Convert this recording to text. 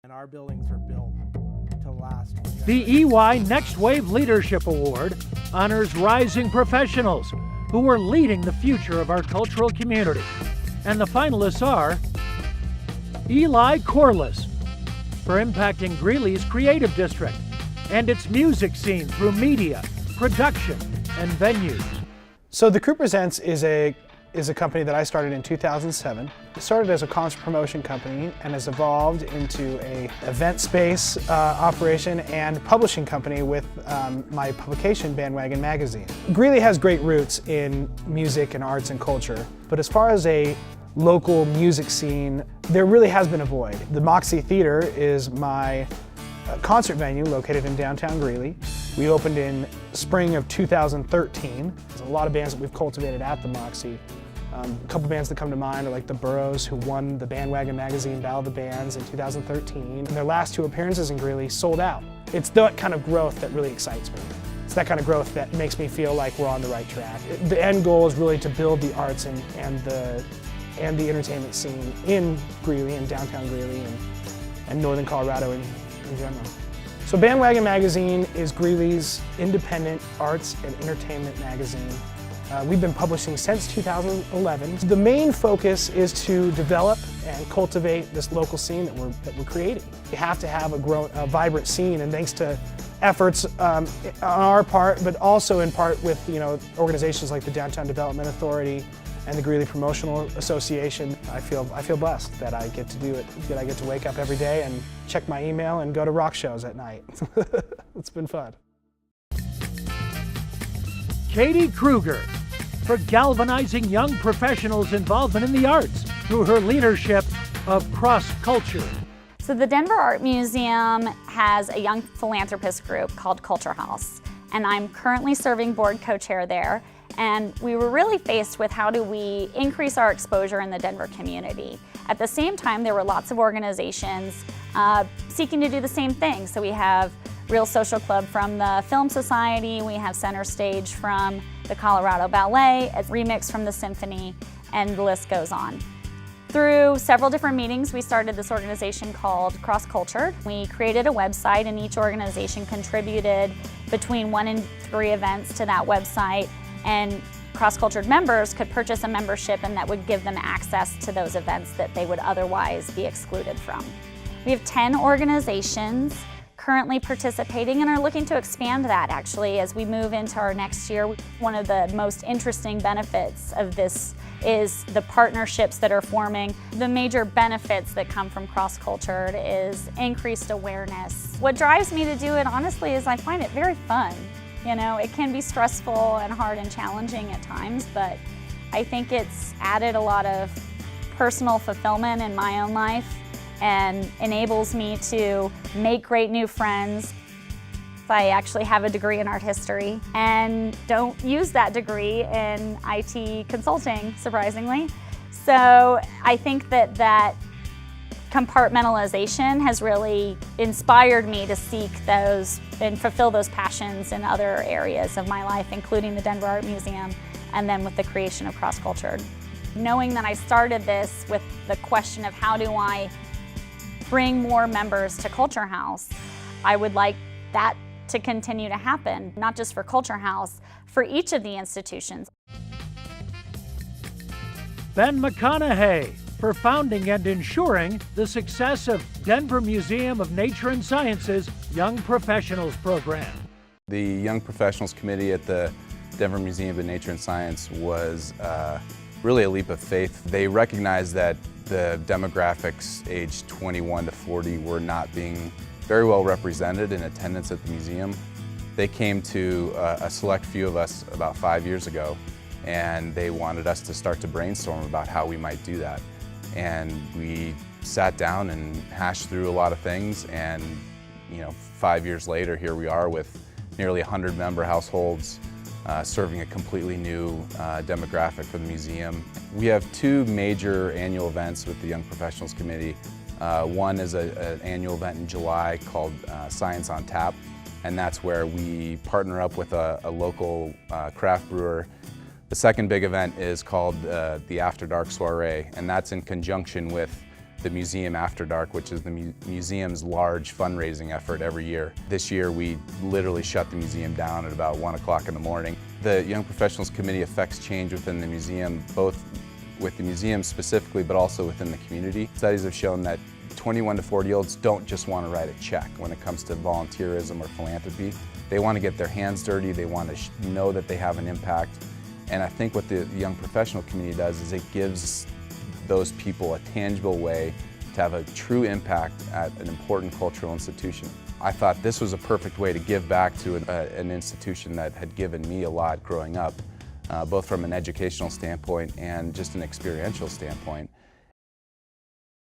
And our buildings are built to last. The EY Next Wave Leadership Award honors rising professionals who are leading the future of our cultural community. And the finalists are Ely Corliss for impacting Greeley's creative district and its music scene through media, production, and venues. So the Crew Presents is a company that I started in 2007. It started as a concert promotion company and has evolved into an event space operation and publishing company with my publication, Bandwagon Magazine. Greeley has great roots in music and arts and culture, but as far as a local music scene, there really has been a void. The Moxie Theater is my concert venue located in downtown Greeley. We opened in spring of 2013. There's a lot of bands that we've cultivated at the Moxie. A couple bands that come to mind are like the Burros, who won the Bandwagon Magazine Battle of the Bands in 2013. And their last two appearances in Greeley sold out. It's that kind of growth that really excites me. It's that kind of growth that makes me feel like we're on the right track. The end goal is really to build the arts and the entertainment scene in Greeley and downtown Greeley and northern Colorado in general. So Bandwagon Magazine is Greeley's independent arts and entertainment magazine. We've been publishing since 2011. The main focus is to develop and cultivate this local scene that we're creating. We have to have a vibrant scene, and thanks to efforts on our part, but also in part with organizations like the Downtown Development Authority and the Greeley Promotional Association, I feel blessed that I get to do it, that I get to wake up every day and check my email and go to rock shows at night. It's been fun. Katie Kruger for galvanizing young professionals' involvement in the arts through her leadership of cross-culture. So the Denver Art Museum has a young philanthropist group called Culture House, and I'm currently serving board co-chair there. And we were really faced with how do we increase our exposure in the Denver community. At the same time, there were lots of organizations seeking to do the same thing. So we have Real Social Club from the Film Society, we have Center Stage from the Colorado Ballet, a Remix from the Symphony, and the list goes on. Through several different meetings, we started this organization called Cross Cultured. We created a website, and each organization contributed between 1 and 3 events to that website, and cross-cultured members could purchase a membership, and that would give them access to those events that they would otherwise be excluded from. We have 10 organizations currently participating and are looking to expand that actually as we move into our next year. One of the most interesting benefits of this is the partnerships that are forming. The major benefits that come from cross-cultured is increased awareness. What drives me to do it, honestly, is I find it very fun. It can be stressful and hard and challenging at times, but I think it's added a lot of personal fulfillment in my own life and enables me to make great new friends. I actually have a degree in art history and don't use that degree in IT consulting, surprisingly. So I think that compartmentalization has really inspired me to seek those and fulfill those passions in other areas of my life, including the Denver Art Museum and then with the creation of Cross Cultured. Knowing that I started this with the question of how do I bring more members to Culture House, I would like that to continue to happen, not just for Culture House, for each of the institutions. Ben McConahey for founding and ensuring the success of Denver Museum of Nature and Sciences Young Professionals Program. The Young Professionals Committee at the Denver Museum of Nature and Science was really a leap of faith. They recognized that the demographics aged 21 to 40 were not being very well represented in attendance at the museum. They came to a select few of us about 5 years ago, and they wanted us to start to brainstorm about how we might do that. And we sat down and hashed through a lot of things, and 5 years later, here we are with nearly 100 member households, serving a completely new demographic for the museum. We have 2 major annual events with the Young Professionals Committee. One is an annual event in July called Science on Tap, and that's where we partner up with a local craft brewer. The second big event is called the After Dark Soiree, and that's in conjunction with the Museum After Dark, which is the museum's large fundraising effort every year. This year we literally shut the museum down at about 1 o'clock in the morning. The Young Professionals Committee affects change within the museum, both with the museum specifically, but also within the community. Studies have shown that 21 to 40-year-olds don't just want to write a check when it comes to volunteerism or philanthropy. They want to get their hands dirty, they want to know that they have an impact. And I think what the Young Professional Committee does is it gives those people a tangible way to have a true impact at an important cultural institution. I thought this was a perfect way to give back to an institution that had given me a lot growing up, both from an educational standpoint and just an experiential standpoint.